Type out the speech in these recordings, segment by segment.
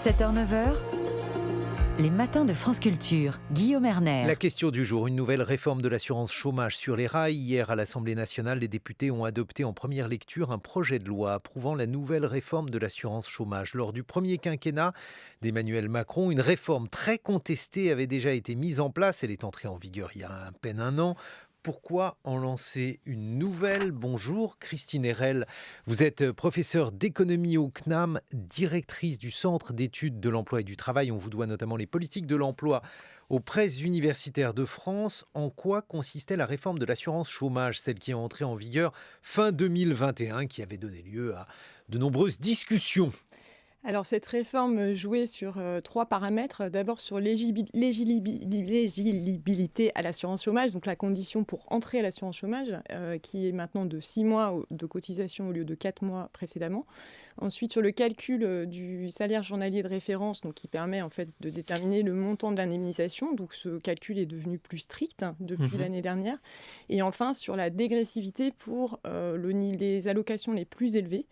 7h-9h, les matins de France Culture. Guillaume Erner. La question du jour, une nouvelle réforme de l'assurance chômage sur les rails. Hier, à l'Assemblée nationale, les députés ont adopté en première lecture un projet de loi approuvant la nouvelle réforme de l'assurance chômage. Lors du premier quinquennat d'Emmanuel Macron, une réforme très contestée avait déjà été mise en place. Elle est entrée en vigueur il y a à peine un an. Pourquoi en lancer une nouvelle ? Bonjour Christine Erel, vous êtes professeure d'économie au CNAM, directrice du Centre d'études de l'emploi et du travail. On vous doit notamment les politiques de l'emploi aux presses universitaires de France. En quoi consistait la réforme de l'assurance chômage, celle qui est entrée en vigueur fin 2021, qui avait donné lieu à de nombreuses discussions ? Alors cette réforme jouait sur trois paramètres. D'abord sur l'éligibilité à l'assurance chômage, donc la condition pour entrer à l'assurance chômage, qui est maintenant de 6 mois de cotisation au lieu de 4 mois précédemment. Ensuite sur le calcul du salaire journalier de référence, donc qui permet en fait de déterminer le montant de l'indemnisation. Donc ce calcul est devenu plus strict depuis l'année dernière. Et enfin sur la dégressivité pour les allocations les plus élevées,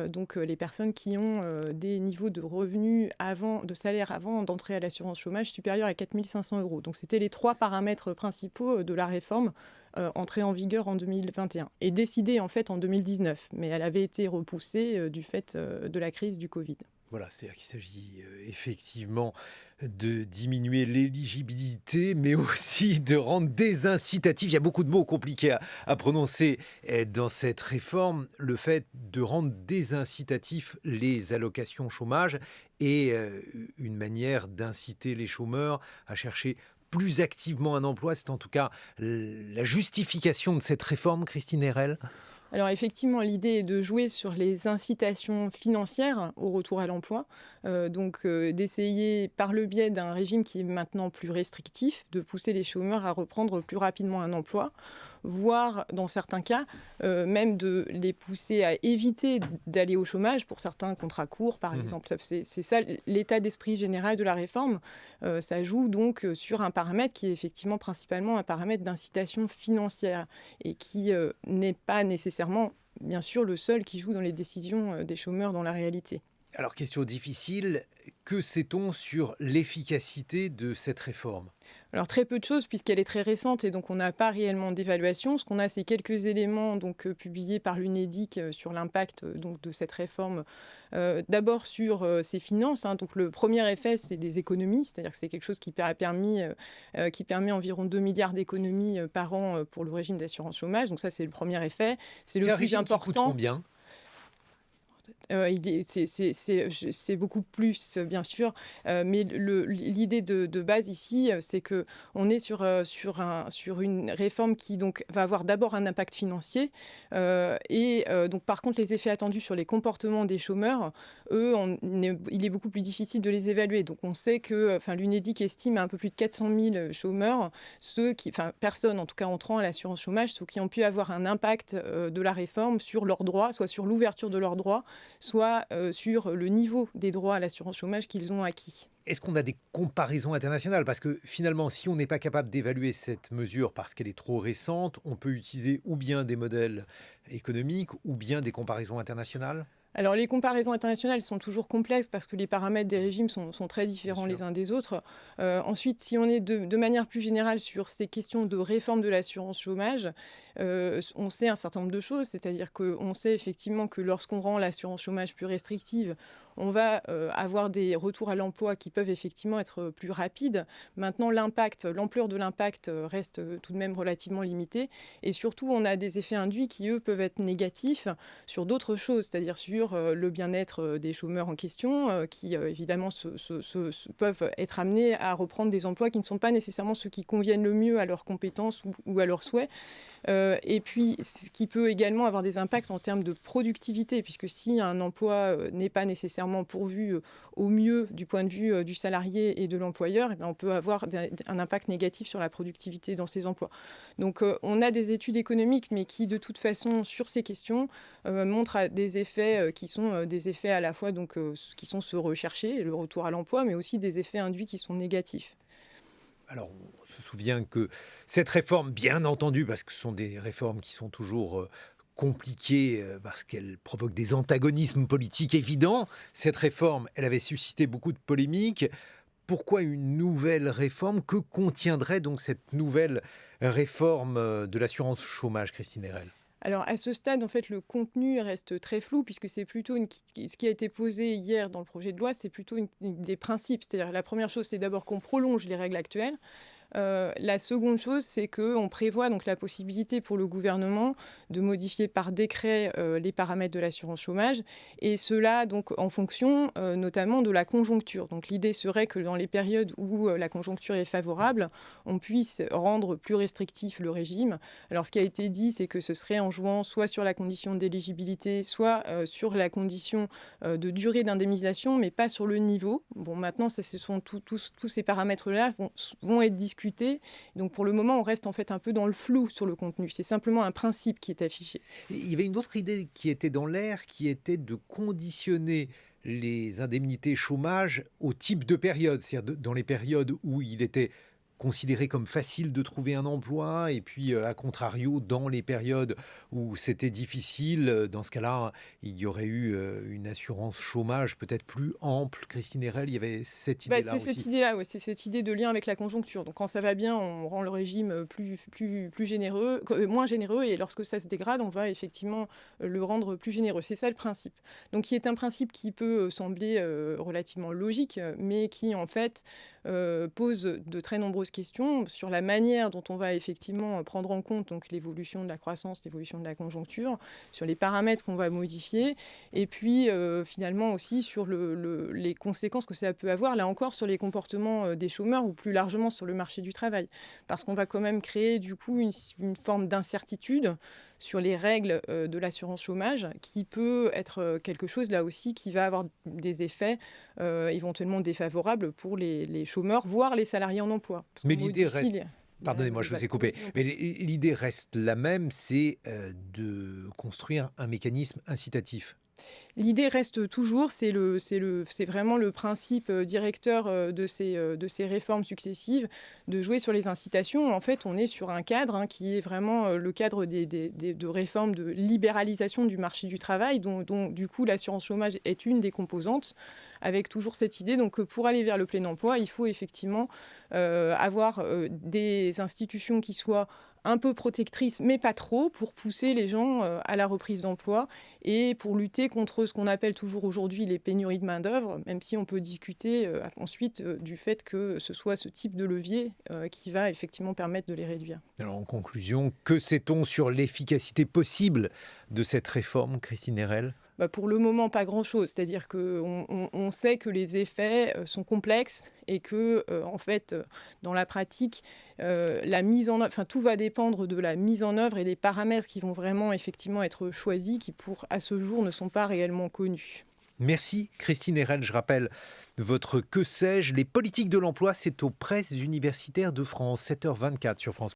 donc les personnes qui ont des niveaux de revenus de salaire avant d'entrer à l'assurance chômage supérieurs à 4 500 €. Donc c'était les trois paramètres principaux de la réforme entrée en vigueur en 2021 et décidée en fait en 2019, mais elle avait été repoussée du fait de la crise du Covid. Voilà, c'est-à-dire qu'il s'agit effectivement de diminuer l'éligibilité, mais aussi de rendre désincitatif. Il y a beaucoup de mots compliqués à prononcer dans cette réforme. Le fait de rendre désincitatif les allocations chômage est une manière d'inciter les chômeurs à chercher plus activement un emploi. C'est en tout cas la justification de cette réforme, Christine Erel. Alors effectivement, l'idée est de jouer sur les incitations financières au retour à l'emploi, d'essayer par le biais d'un régime qui est maintenant plus restrictif, de pousser les chômeurs à reprendre plus rapidement un emploi, voire dans certains cas, même de les pousser à éviter d'aller au chômage pour certains contrats courts par exemple. C'est ça l'état d'esprit général de la réforme. Ça joue donc sur un paramètre qui est effectivement principalement un paramètre d'incitation financière et qui n'est pas nécessairement bien sûr le seul qui joue dans les décisions des chômeurs dans la réalité. Alors, question difficile, que sait-on sur l'efficacité de cette réforme ? Alors très peu de choses puisqu'elle est très récente et donc on n'a pas réellement d'évaluation. Ce qu'on a, c'est quelques éléments publiés par l'Unédic sur l'impact de cette réforme. D'abord sur ses finances. Donc le premier effet, c'est des économies, c'est-à-dire que c'est quelque chose qui permet environ 2 milliards d'économies par an pour le régime d'assurance chômage. Donc ça, c'est le premier effet. C'est le plus important. Qui coûte combien ? C'est beaucoup plus, bien sûr, mais l'idée de base ici, c'est qu'on est sur une réforme qui donc, va avoir d'abord un impact financier donc par contre les effets attendus sur les comportements des chômeurs, eux, il est beaucoup plus difficile de les évaluer. Donc on sait que l'Unédic estime à un peu plus de 400 000 chômeurs, personnes en tout cas entrant à l'assurance chômage, ceux qui ont pu avoir un impact de la réforme sur leurs droits, soit sur l'ouverture de leurs droits, soit sur le niveau des droits à l'assurance chômage qu'ils ont acquis. Est-ce qu'on a des comparaisons internationales ? Parce que finalement, si on n'est pas capable d'évaluer cette mesure parce qu'elle est trop récente, on peut utiliser ou bien des modèles économiques ou bien des comparaisons internationales ? Alors les comparaisons internationales sont toujours complexes parce que les paramètres des régimes sont très différents les uns des autres. Ensuite, si on est de manière plus générale sur ces questions de réforme de l'assurance chômage, on sait un certain nombre de choses, c'est-à-dire qu'on sait effectivement que lorsqu'on rend l'assurance chômage plus restrictive, on va avoir des retours à l'emploi qui peuvent effectivement être plus rapides. Maintenant, l'ampleur de l'impact reste tout de même relativement limitée et surtout, on a des effets induits qui, eux, peuvent être négatifs sur d'autres choses, c'est-à-dire sur le bien-être des chômeurs en question, qui évidemment peuvent être amenés à reprendre des emplois qui ne sont pas nécessairement ceux qui conviennent le mieux à leurs compétences ou à leurs souhaits. Et puis, ce qui peut également avoir des impacts en termes de productivité, puisque si un emploi n'est pas nécessairement pourvu au mieux du point de vue du salarié et de l'employeur, on peut avoir un impact négatif sur la productivité dans ces emplois. Donc, on a des études économiques, mais qui, de toute façon, sur ces questions, montrent des effets qui sont des effets à la fois qui sont ceux recherchés, le retour à l'emploi, mais aussi des effets induits qui sont négatifs. Alors, on se souvient que cette réforme, bien entendu, parce que ce sont des réformes qui sont toujours compliquée parce qu'elle provoque des antagonismes politiques évidents. Cette réforme, elle avait suscité beaucoup de polémiques. Pourquoi une nouvelle réforme? Que contiendrait donc cette nouvelle réforme de l'assurance chômage, Christine Erel? Alors à ce stade, en fait, le contenu reste très flou puisque c'est plutôt ce qui a été posé hier dans le projet de loi, c'est plutôt des principes. C'est-à-dire la première chose, c'est d'abord qu'on prolonge les règles actuelles. La seconde chose, c'est qu'on prévoit donc la possibilité pour le gouvernement de modifier par décret les paramètres de l'assurance chômage, et cela donc en fonction notamment de la conjoncture. Donc l'idée serait que dans les périodes où la conjoncture est favorable, on puisse rendre plus restrictif le régime. Alors ce qui a été dit, c'est que ce serait en jouant soit sur la condition d'éligibilité, soit sur la condition de durée d'indemnisation, mais pas sur le niveau. Bon, maintenant, ce sont tous ces paramètres-là vont être discutés. Donc pour le moment, on reste en fait un peu dans le flou sur le contenu. C'est simplement un principe qui est affiché. Il y avait une autre idée qui était dans l'air, qui était de conditionner les indemnités chômage au type de période. C'est-à-dire dans les périodes où il était considéré comme facile de trouver un emploi, et puis à contrario, dans les périodes où c'était difficile, dans ce cas-là, il y aurait eu une assurance chômage peut-être plus ample. Christine Erel, il y avait cette idée-là aussi. C'est cette idée-là, ouais, c'est cette idée de lien avec la conjoncture. Donc quand ça va bien, on rend le régime plus généreux, moins généreux, et lorsque ça se dégrade, on va effectivement le rendre plus généreux. C'est ça le principe. Donc qui est un principe qui peut sembler relativement logique, mais qui en fait pose de très nombreuses questions sur la manière dont on va effectivement prendre en compte donc l'évolution de la croissance, l'évolution de la conjoncture, sur les paramètres qu'on va modifier, et puis finalement aussi sur les conséquences que ça peut avoir, là encore, sur les comportements des chômeurs ou plus largement sur le marché du travail. Parce qu'on va quand même créer du coup une forme d'incertitude sur les règles de l'assurance chômage, qui peut être quelque chose là aussi qui va avoir des effets éventuellement défavorables pour les chômeurs, voire les salariés en emploi. Mais l'idée reste... Pardonnez-moi, je vous ai coupé. Mais l'idée reste la même, c'est de construire un mécanisme incitatif. L'idée reste toujours, c'est vraiment le principe directeur de ces réformes successives, de jouer sur les incitations. En fait, on est sur un cadre qui est vraiment le cadre de réformes de libéralisation du marché du travail, dont du coup l'assurance chômage est une des composantes, avec toujours cette idée donc, que pour aller vers le plein emploi, il faut effectivement avoir des institutions qui soient un peu protectrice, mais pas trop, pour pousser les gens à la reprise d'emploi et pour lutter contre ce qu'on appelle toujours aujourd'hui les pénuries de main-d'œuvre, même si on peut discuter ensuite du fait que ce soit ce type de levier qui va effectivement permettre de les réduire. Alors en conclusion, que sait-on sur l'efficacité possible de cette réforme, Christine Erel ? Pour le moment, pas grand-chose. C'est-à-dire qu'on sait que les effets sont complexes et que, en fait, dans la pratique, la mise en œuvre, tout va dépendre de la mise en œuvre et des paramètres qui vont vraiment effectivement être choisis, qui à ce jour ne sont pas réellement connus. Merci Christine Erel. Je rappelle votre Que sais-je, les politiques de l'emploi, c'est aux presses universitaires de France, 7h24 sur France.